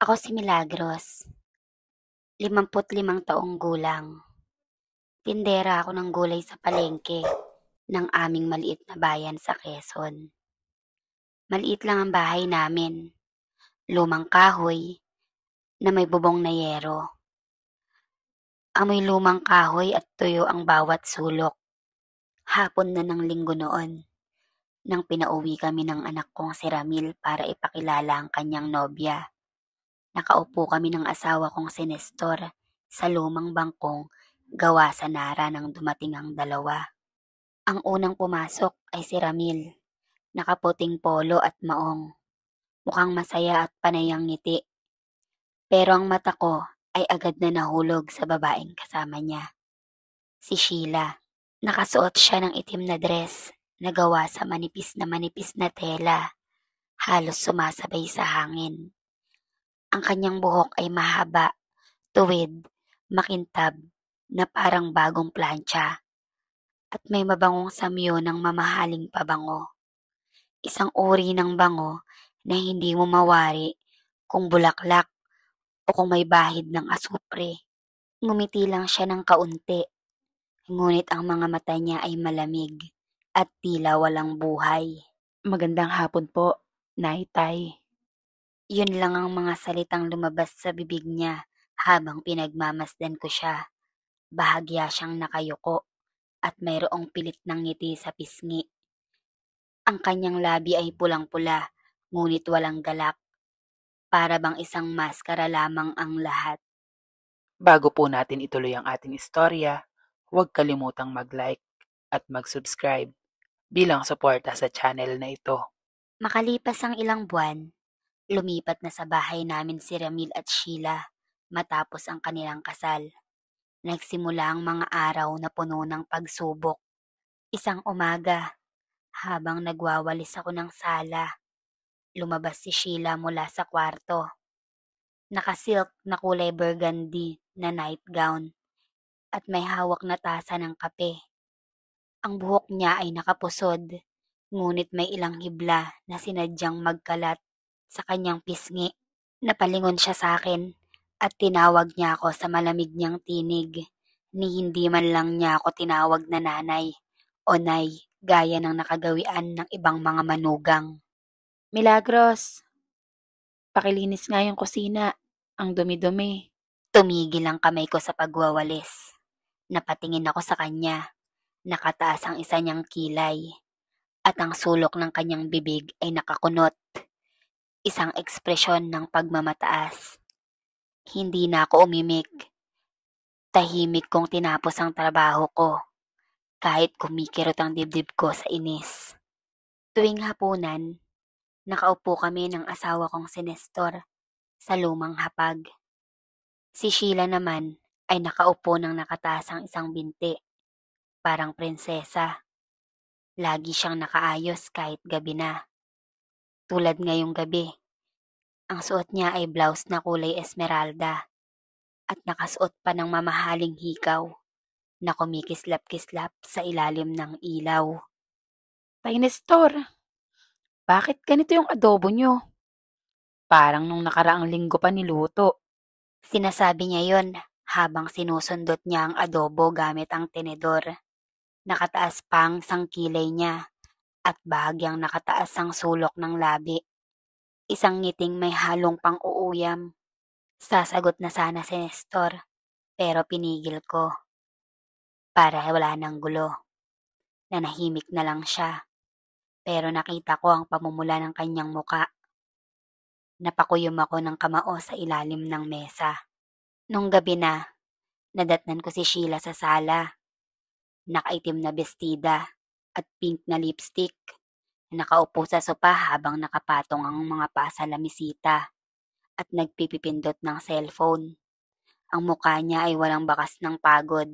Ako si Milagros, 55 taong gulang. Tindera ako ng gulay sa palengke ng aming maliit na bayan sa Quezon. Maliit lang ang bahay namin, lumang kahoy na may bubong na yero. Amoy lumang kahoy at tuyo ang bawat sulok. Hapon na ng linggo noon, nang pinauwi kami ng anak kong si Ramil para ipakilala ang kanyang nobya. Nakaupo kami ng asawa kong si Nestor sa lumang bangkong gawa sa nara nang dumating ang dalawa. Ang unang pumasok ay si Ramil, nakaputing polo at maong. Mukhang masaya at panay ang ngiti. Pero ang mata ko ay agad na nahulog sa babaeng kasama niya, si Sheila. Nakasuot siya ng itim na dress na gawa sa manipis na tela, halos sumasabay sa hangin. Ang kanyang buhok ay mahaba, tuwid, makintab, na parang bagong plancha, at may mabangong samyo ng mamahaling pabango. Isang uri ng bango na hindi mo mawari kung bulaklak o kung may bahid ng asupre. Ngumiti lang siya ng kaunti, ngunit ang mga mata niya ay malamig at tila walang buhay. Magandang hapon po, Nay-Tay. Yun lang ang mga salitang lumabas sa bibig niya habang pinagmamasdan ko siya. Bahagya siyang nakayuko at mayroong pilit ng ngiti sa pisngi. Ang kanyang labi ay pulang-pula, ngunit walang galak. Para bang isang maskara lamang ang lahat. Bago po natin ituloy ang ating istorya, huwag kalimutang mag-like at mag-subscribe bilang suporta sa channel na ito. Makalipas ang ilang buwan, lumipat na sa bahay namin si Ramil at Sheila matapos ang kanilang kasal. Nagsimula ang mga araw na puno ng pagsubok. Isang umaga, habang nagwawalis ako ng sala, lumabas si Sheila mula sa kwarto. Nakasilk na kulay burgundy na nightgown at may hawak na tasa ng kape. Ang buhok niya ay nakapusod, ngunit may ilang hibla na sinadyang magkalat sa kanyang pisngi. Napalingon siya sa akin at tinawag niya ako sa malamig niyang tinig, ni hindi man lang niya ako tinawag na nanay o nay gaya ng nakagawian ng ibang mga manugang. Milagros, pakilinis nga yung kusina. Ang dumi-dumi. Tumigil ang kamay ko sa pagwawalis. Napatingin ako sa kanya. Nakataas ang isa niyang kilay at ang sulok ng kanyang bibig ay nakakunot. Isang ekspresyon ng pagmamataas. Hindi na ako umimik. Tahimik kong tinapos ang trabaho ko, kahit kumikirot ang dibdib ko sa inis. Tuwing hapunan, nakaupo kami ng asawa kong si Nestor sa lumang hapag. Si Sheila naman ay nakaupo ng nakataas ang isang binti, parang prinsesa. Lagi siyang nakaayos kahit gabi na. Tulad ngayong gabi, ang suot niya ay blouse na kulay esmeralda at nakasuot pa ng mamahaling hikaw na kumikislap-kislap sa ilalim ng ilaw. Tay Nestor, bakit ganito yung adobo nyo? Parang nung nakaraang linggo pa niluto. Sinasabi niya yon habang sinusundot niya ang adobo gamit ang tenedor. Nakataas pang sangkilay niya at bahagyang nakataas ang sulok ng labi. Isang ngiting may halong pang-uuyam. Sasagot na sana si Nestor, pero pinigil ko para wala ng gulo. Nanahimik na lang siya, pero nakita ko ang pamumula ng kanyang muka. Napakuyom ako ng kamao sa ilalim ng mesa. Nung gabi na, nadatnan ko si Sheila sa sala. Nakaitim na bestida at pink na lipstick. Nakaupo sa sopa habang nakapatong ang mga paa sa lamisita at nagpipipindot ng cellphone. Ang mukha niya ay walang bakas ng pagod.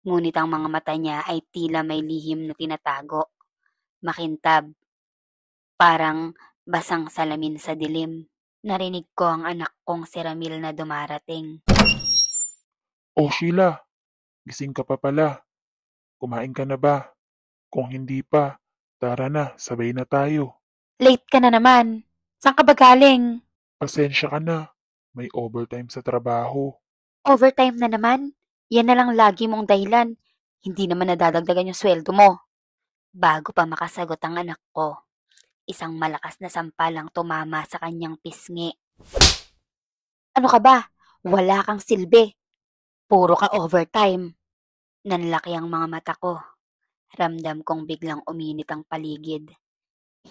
Ngunit ang mga mata niya ay tila may lihim na tinatago. Makintab. Parang basang salamin sa dilim. Narinig ko ang anak kong si Ramil na dumarating. Oh Sheila, gising ka pa pala. Kumain ka na ba? Kung hindi pa, tara na, sabay na tayo. Late ka na naman. Saan ka ba galing? Pasensya ka na. May overtime sa trabaho. Overtime na naman? Yan na lang lagi mong dahilan. Hindi naman nadadagdagan yung sweldo mo. Bago pa makasagot ang anak ko, isang malakas na sampalang tumama sa kanyang pisngi. Ano ka ba? Wala kang silbi. Puro ka overtime. Nanlaki ang mga mata ko. Ramdam kong biglang uminit ang paligid.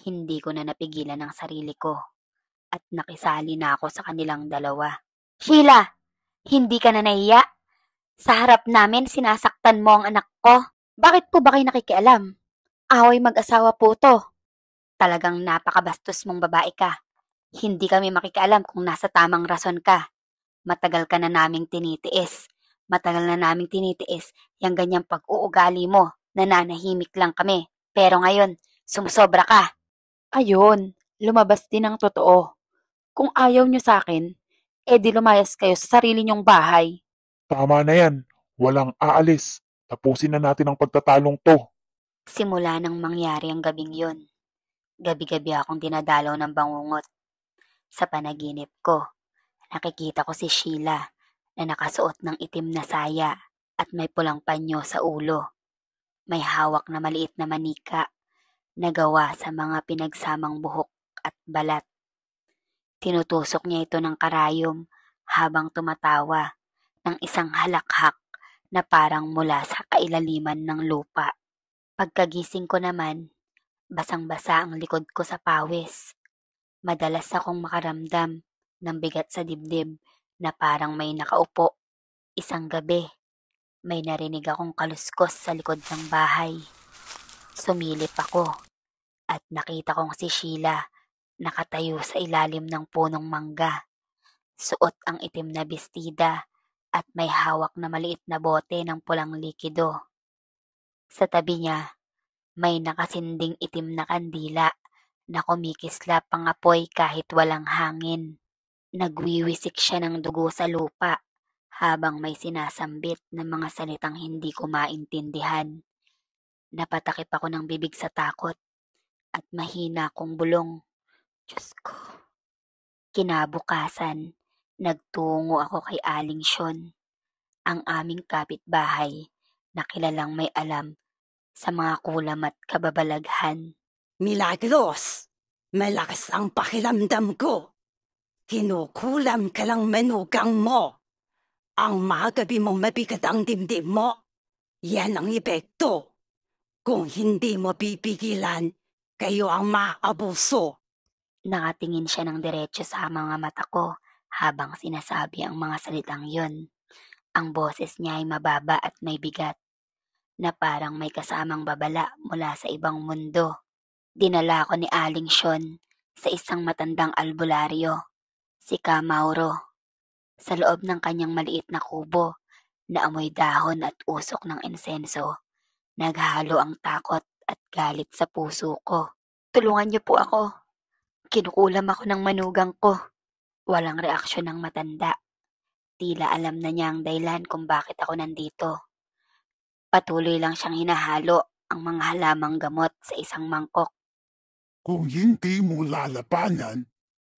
Hindi ko na napigilan ang sarili ko at nakisali na ako sa kanilang dalawa. Sheila! Hindi ka na nahiya? Sa harap namin sinasaktan mo ang anak ko. Bakit po ba kayo nakikialam? Away mag-asawa po to. Talagang napakabastos mong babae ka. Hindi kami makikialam kung nasa tamang rason ka. Matagal ka na naming tinitiis. Matagal na naming tinitiis yung ganyang pag-uugali mo. Nananahimik lang kami. Pero ngayon, sumusobra ka. Ayun, lumabas din ang totoo. Kung ayaw nyo sa akin, di lumayas kayo sa sarili nyong bahay. Tama na yan. Walang aalis. Tapusin na natin ang pagtatalong to. Simula nang mangyari ang gabing yun, gabi-gabi akong dinadalaw ng bangungot. Sa panaginip ko, nakikita ko si Sheila na nakasuot ng itim na saya at may pulang panyo sa ulo. May hawak na maliit na manika na gawa sa mga pinagsamang buhok at balat. Tinutusok niya ito ng karayom habang tumatawa ng isang halakhak na parang mula sa kailaliman ng lupa. Pagkagising ko naman, basang-basa ang likod ko sa pawis. Madalas akong makaramdam ng bigat sa dibdib na parang may nakaupo. Isang gabi, may narinig akong kaluskos sa likod ng bahay. Sumilip ako at nakita kong si Sheila nakatayo sa ilalim ng punong mangga. Suot ang itim na bestida at may hawak na maliit na bote ng pulang likido. Sa tabi niya, may nakasinding itim na kandila na kumikislap ang apoy kahit walang hangin. Nagwiwisik siya ng dugo sa lupa habang may sinasambit na mga salitang hindi ko maintindihan. Napatakip ako ng bibig sa takot at mahina kong bulong. Diyos ko. Kinabukasan, nagtungo ako kay Aling Siyon, ang aming kapitbahay na kilalang may alam sa mga kulam at kababalaghan. Milagros, malakas ang pakiramdam ko. Kinukulam ka lang manugang mo. Ang mga gabi mong mabigat ang dibdib mo, yan ang epekto. Kung hindi mo pipigilan, kayo ang maabuso. Nakatingin siya ng diretso sa mga mata ko habang sinasabi ang mga salitang yun. Ang boses niya ay mababa at may bigat, na parang may kasamang babala mula sa ibang mundo. Dinala ko ni Aling Siyon sa isang matandang albularyo, si Ka Mauro. Sa loob ng kanyang maliit na kubo na amoy dahon at usok ng insenso, naghalo ang takot at galit sa puso ko. Tulungan niyo po ako. Kinukulam ako ng manugang ko. Walang reaksyon ng matanda. Tila alam na niya ang dahilan kung bakit ako nandito. Patuloy lang siyang hinahalo ang mga halamang gamot sa isang mangkok. Kung hindi mo lalabanan,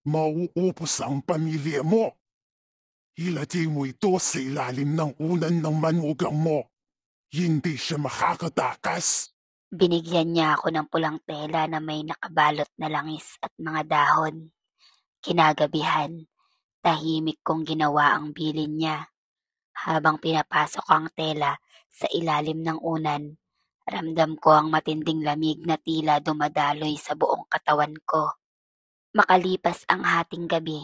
mauupos ang pamilya mo. Ilagay mo ito sa ilalim ng unan ng manugang mo. Hindi siya makakatakas. Binigyan niya ako ng pulang tela na may nakabalot na langis at mga dahon. Kinagabihan, tahimik kong ginawa ang bilin niya. Habang pinapasok ang tela sa ilalim ng unan, ramdam ko ang matinding lamig na tila dumadaloy sa buong katawan ko. Makalipas ang hating gabi,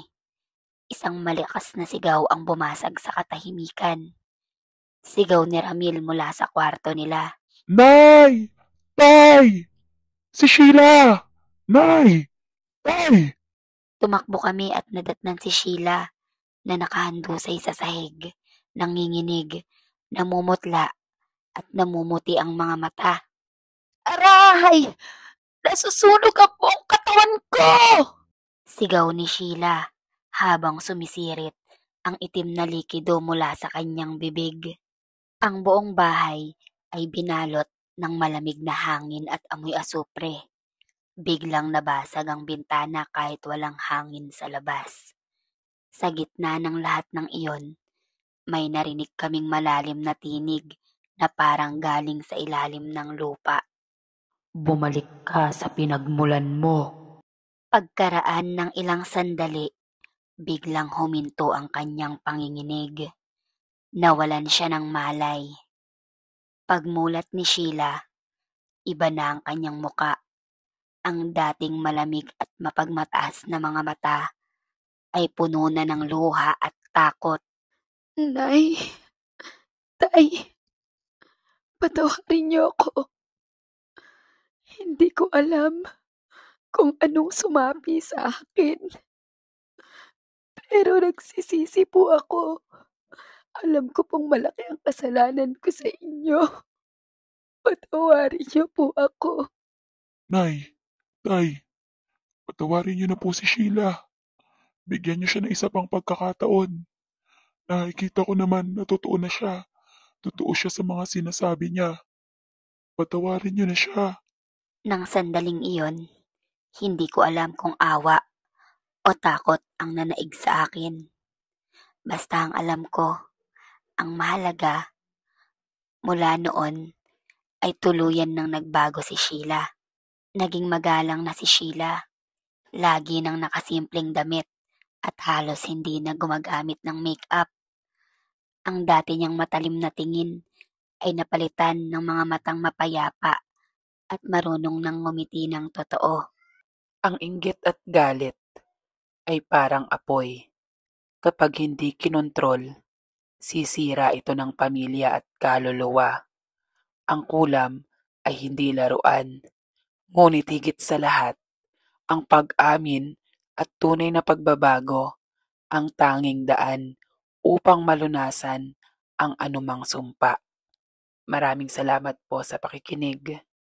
isang malakas na sigaw ang bumasag sa katahimikan. Sigaw ni Ramil mula sa kwarto nila. Nay! Tay! Si Sheila! Nay! Tay! Tumakbo kami at nadatnan si Sheila na nakahandusay sa sahig, nanginginig, namumutla at namumuti ang mga mata. Aray! Nasusunog ang buong katawan ko! Sigaw ni Sheila habang sumisirit ang itim na likido mula sa kanyang bibig. Ang buong bahay ay binalot ng malamig na hangin at amoy asupre. Biglang nabasag ang bintana kahit walang hangin sa labas. Sa gitna ng lahat ng iyon, may narinig kaming malalim na tinig na parang galing sa ilalim ng lupa. Bumalik ka sa pinagmulan mo. Pagkaraan ng ilang sandali, biglang huminto ang kanyang panginginig. Nawalan siya ng malay. Pagmulat ni Sheila, iba na ang kanyang muka. Ang dating malamig at mapagmataas na mga mata ay puno na ng luha at takot. Nay, Tay, patawarin niyo ako. Hindi ko alam kung anong sumapi sa akin. Pero nagsisisi po ako. Alam ko pong malaki ang kasalanan ko sa inyo. Patawarin niyo po ako. Nay, Tay, patawarin niyo na po si Sheila. Bigyan niyo siya ng isa pang pagkakataon. Nakikita ko naman na totoo na siya. Totoo siya sa mga sinasabi niya. Patawarin niyo na siya. Nang sandaling iyon, hindi ko alam kung awa o takot ang nanaig sa akin. Basta ang alam ko, ang mahalaga, mula noon ay tuluyan nang nagbago si Sheila. Naging magalang na si Sheila. Lagi nang nakasimpleng damit at halos hindi na gumagamit ng make-up. Ang dati niyang matalim na tingin ay napalitan ng mga matang mapayapa at marunong nang ngumiti ng totoo. Ang inggit at galit ay parang apoy. Kapag hindi kinontrol, sisira ito ng pamilya at kaluluwa. Ang kulam ay hindi laruan. Ngunit higit sa lahat, ang pag-amin at tunay na pagbabago ang tanging daan upang malunasan ang anumang sumpa. Maraming salamat po sa pakikinig.